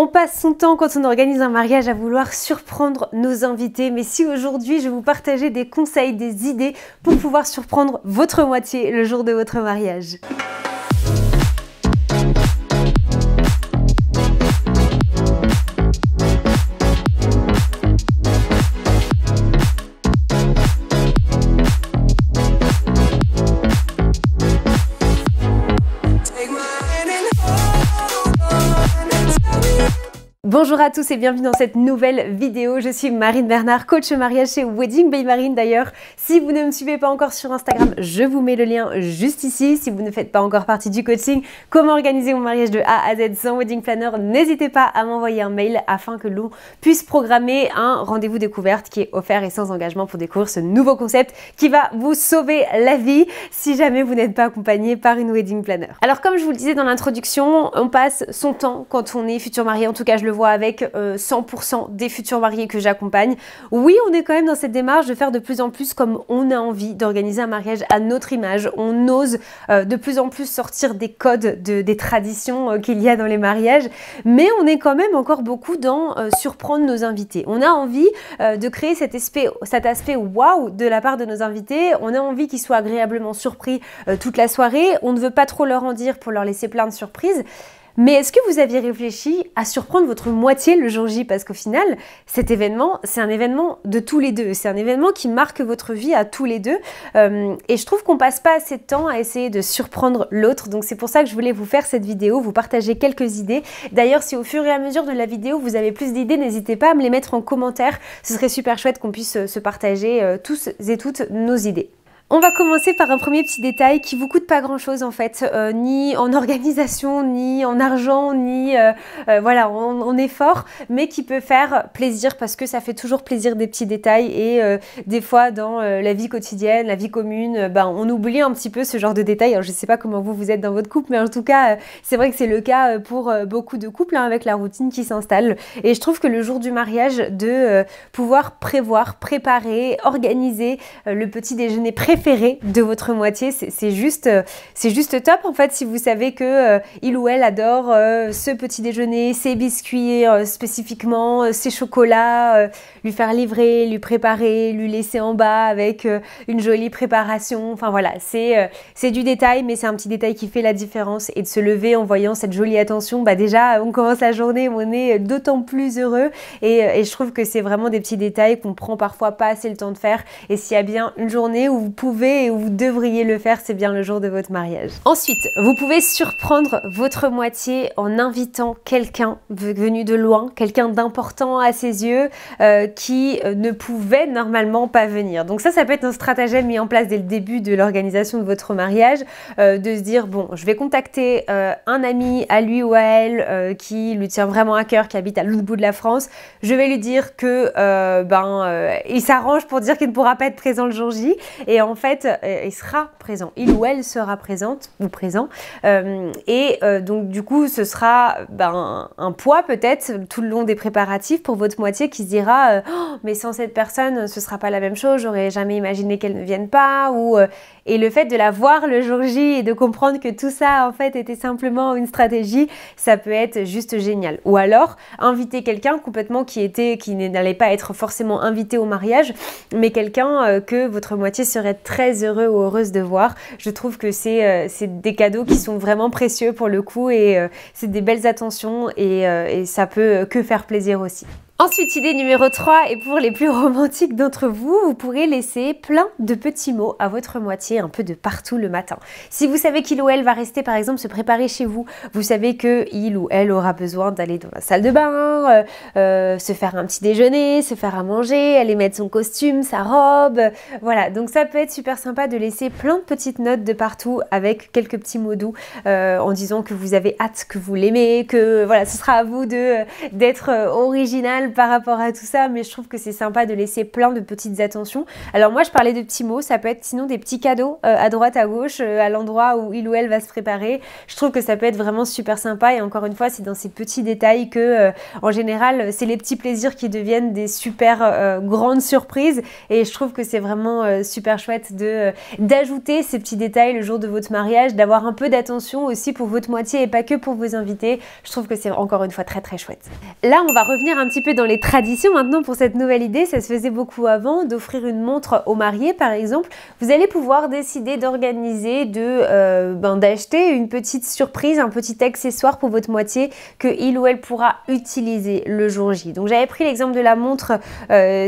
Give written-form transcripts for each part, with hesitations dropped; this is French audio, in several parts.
On passe son temps quand on organise un mariage à vouloir surprendre nos invités, mais si aujourd'hui je vais vous partager des conseils, des idées pour pouvoir surprendre votre moitié le jour de votre mariage. Bonjour à tous et bienvenue dans cette nouvelle vidéo. Je suis Marine Bernard, coach mariage chez Wedding by Marine. D'ailleurs, si vous ne me suivez pas encore sur Instagram, je vous mets le lien juste ici. Si vous ne faites pas encore partie du coaching, comment organiser mon mariage de A à Z sans wedding planner, n'hésitez pas à m'envoyer un mail afin que l'on puisse programmer un rendez-vous découverte qui est offert et sans engagement pour découvrir ce nouveau concept qui va vous sauver la vie si jamais vous n'êtes pas accompagné par une wedding planner. Alors comme je vous le disais dans l'introduction, on passe son temps quand on est futur marié, en tout cas je le vois avec 100% des futurs mariés que j'accompagne. Oui, on est quand même dans cette démarche de faire de plus en plus comme on a envie d'organiser un mariage à notre image. On ose de plus en plus sortir des codes, des traditions qu'il y a dans les mariages, mais on est quand même encore beaucoup dans surprendre nos invités. On a envie de créer cet aspect waouh de la part de nos invités. On a envie qu'ils soient agréablement surpris toute la soirée. On ne veut pas trop leur en dire pour leur laisser plein de surprises. Mais est-ce que vous aviez réfléchi à surprendre votre moitié le jour J? Parce qu'au final, cet événement, c'est un événement de tous les deux. C'est un événement qui marque votre vie à tous les deux. Et je trouve qu'on passe pas assez de temps à essayer de surprendre l'autre. Donc c'est pour ça que je voulais vous faire cette vidéo, vous partager quelques idées. D'ailleurs, si au fur et à mesure de la vidéo, vous avez plus d'idées, n'hésitez pas à me les mettre en commentaire. Ce serait super chouette qu'on puisse se partager tous et toutes nos idées. On va commencer par un premier petit détail qui vous coûte pas grand chose en fait, ni en organisation, ni en argent, ni voilà, en effort, mais qui peut faire plaisir parce que ça fait toujours plaisir des petits détails et des fois dans la vie quotidienne, la vie commune, on oublie un petit peu ce genre de détails. Alors je sais pas comment vous êtes dans votre couple, mais en tout cas c'est vrai que c'est le cas pour beaucoup de couples avec la routine qui s'installe. Et je trouve que le jour du mariage, de pouvoir prévoir, préparer, organiser le petit déjeuner préféré de votre moitié, c'est juste top en fait si vous savez que il ou elle adore ce petit déjeuner, ses biscuits spécifiquement, ses chocolats, lui faire livrer, lui préparer, lui laisser en bas avec une jolie préparation. Enfin voilà, c'est du détail, mais c'est un petit détail qui fait la différence. Et de se lever en voyant cette jolie attention, déjà on commence la journée, on est d'autant plus heureux et je trouve que c'est vraiment des petits détails qu'on prend parfois pas assez le temps de faire. Et s'il y a bien une journée où vous pouvez et où vous devriez le faire, c'est bien le jour de votre mariage. Ensuite, vous pouvez surprendre votre moitié en invitant quelqu'un venu de loin, quelqu'un d'important à ses yeux, qui ne pouvait normalement pas venir. Donc ça peut être un stratagème mis en place dès le début de l'organisation de votre mariage, de se dire, bon, je vais contacter un ami à lui ou à elle qui lui tient vraiment à cœur, qui habite à l'autre bout de la France. Je vais lui dire que il s'arrange pour dire qu'il ne pourra pas être présent le jour J. Et en fait, il sera présent, il ou elle sera présente ou présent, donc du coup ce sera un poids peut-être tout le long des préparatifs pour votre moitié qui se dira oh, mais sans cette personne ce sera pas la même chose, j'aurais jamais imaginé qu'elle ne vienne pas, et le fait de la voir le jour J et de comprendre que tout ça en fait était simplement une stratégie, ça peut être juste génial. Ou alors inviter quelqu'un complètement qui n'allait pas être forcément invité au mariage, mais quelqu'un que votre moitié serait très heureux ou heureuse de voir. Je trouve que c'est des cadeaux qui sont vraiment précieux pour le coup et c'est des belles attentions et ça peut que faire plaisir aussi. Ensuite, idée numéro 3, et pour les plus romantiques d'entre vous, vous pourrez laisser plein de petits mots à votre moitié un peu de partout le matin. Si vous savez qu'il ou elle va rester par exemple se préparer chez vous, vous savez qu'il ou elle aura besoin d'aller dans la salle de bain, se faire un petit déjeuner, se faire à manger, aller mettre son costume, sa robe, voilà. Donc ça peut être super sympa de laisser plein de petites notes de partout avec quelques petits mots doux en disant que vous avez hâte, que vous l'aimez, que voilà, ce sera à vous d'être original original par rapport à tout ça, mais je trouve que c'est sympa de laisser plein de petites attentions. Alors moi je parlais de petits mots, ça peut être sinon des petits cadeaux à droite à gauche, à l'endroit où il ou elle va se préparer. Je trouve que ça peut être vraiment super sympa et encore une fois c'est dans ces petits détails que en général c'est les petits plaisirs qui deviennent des super grandes surprises et je trouve que c'est vraiment super chouette d'ajouter ces petits détails le jour de votre mariage, d'avoir un peu d'attention aussi pour votre moitié et pas que pour vos invités. Je trouve que c'est encore une fois très très chouette. Là on va revenir un petit peu dans les traditions maintenant pour cette nouvelle idée. Ça se faisait beaucoup avant d'offrir une montre au marié par exemple. Vous allez pouvoir décider d'organiser, d'acheter une petite surprise, un petit accessoire pour votre moitié que il ou elle pourra utiliser le jour J. Donc j'avais pris l'exemple de la montre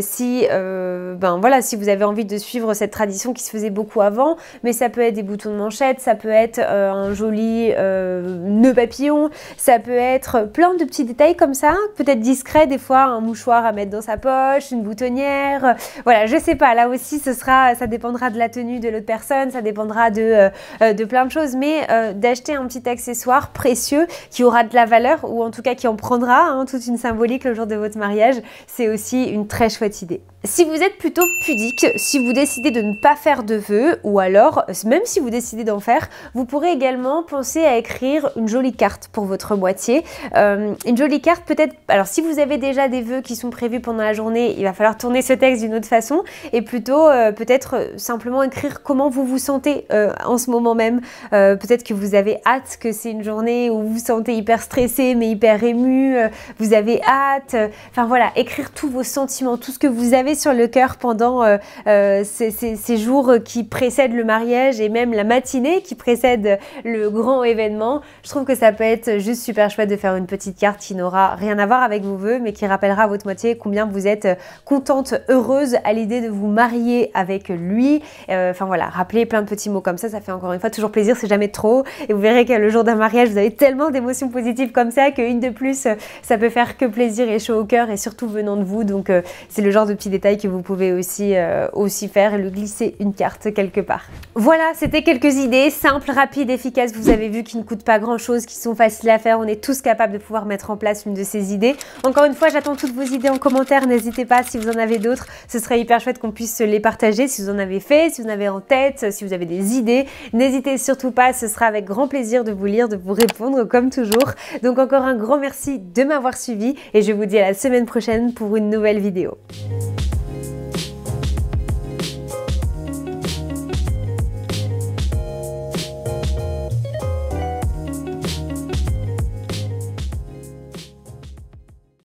si vous avez envie de suivre cette tradition qui se faisait beaucoup avant, mais ça peut être des boutons de manchette, ça peut être un joli nœud papillon, ça peut être plein de petits détails comme ça, peut-être discret des fois, un mouchoir à mettre dans sa poche, une boutonnière, voilà, je sais pas, là aussi ça dépendra de la tenue de l'autre personne, ça dépendra de plein de choses, mais d'acheter un petit accessoire précieux qui aura de la valeur ou en tout cas qui en prendra toute une symbolique le jour de votre mariage, c'est aussi une très chouette idée. Si vous êtes plutôt pudique, si vous décidez de ne pas faire de vœux ou alors même si vous décidez d'en faire, vous pourrez également penser à écrire une jolie carte pour votre moitié. Une jolie carte peut-être, alors si vous avez déjà des vœux qui sont prévus pendant la journée, il va falloir tourner ce texte d'une autre façon et plutôt peut-être simplement écrire comment vous vous sentez en ce moment même. Peut-être que vous avez hâte, que c'est une journée où vous vous sentez hyper stressé mais hyper ému, vous avez hâte, enfin voilà, écrire tous vos sentiments, tout ce que vous avez sur le cœur pendant ces jours qui précèdent le mariage et même la matinée qui précède le grand événement. Je trouve que ça peut être juste super chouette de faire une petite carte qui n'aura rien à voir avec vos vœux mais qui rappellera à votre moitié combien vous êtes contente, heureuse à l'idée de vous marier avec lui. Enfin voilà, rappelez plein de petits mots comme ça fait encore une fois toujours plaisir, c'est jamais trop et vous verrez que le jour d'un mariage vous avez tellement d'émotions positives comme ça qu'une de plus ça peut faire que plaisir et chaud au cœur et surtout venant de vous, donc c'est le genre de petits détails que vous pouvez aussi faire et le glisser une carte quelque part. Voilà, c'était quelques idées simples, rapides, efficaces, vous avez vu qui ne coûtent pas grand chose, qui sont faciles à faire, on est tous capables de pouvoir mettre en place une de ces idées. Encore une fois, j'attends toutes vos idées en commentaire, n'hésitez pas si vous en avez d'autres, ce serait hyper chouette qu'on puisse les partager si vous en avez fait, si vous en avez en tête, si vous avez des idées, n'hésitez surtout pas, ce sera avec grand plaisir de vous lire, de vous répondre comme toujours. Donc encore un grand merci de m'avoir suivi et je vous dis à la semaine prochaine pour une nouvelle vidéo.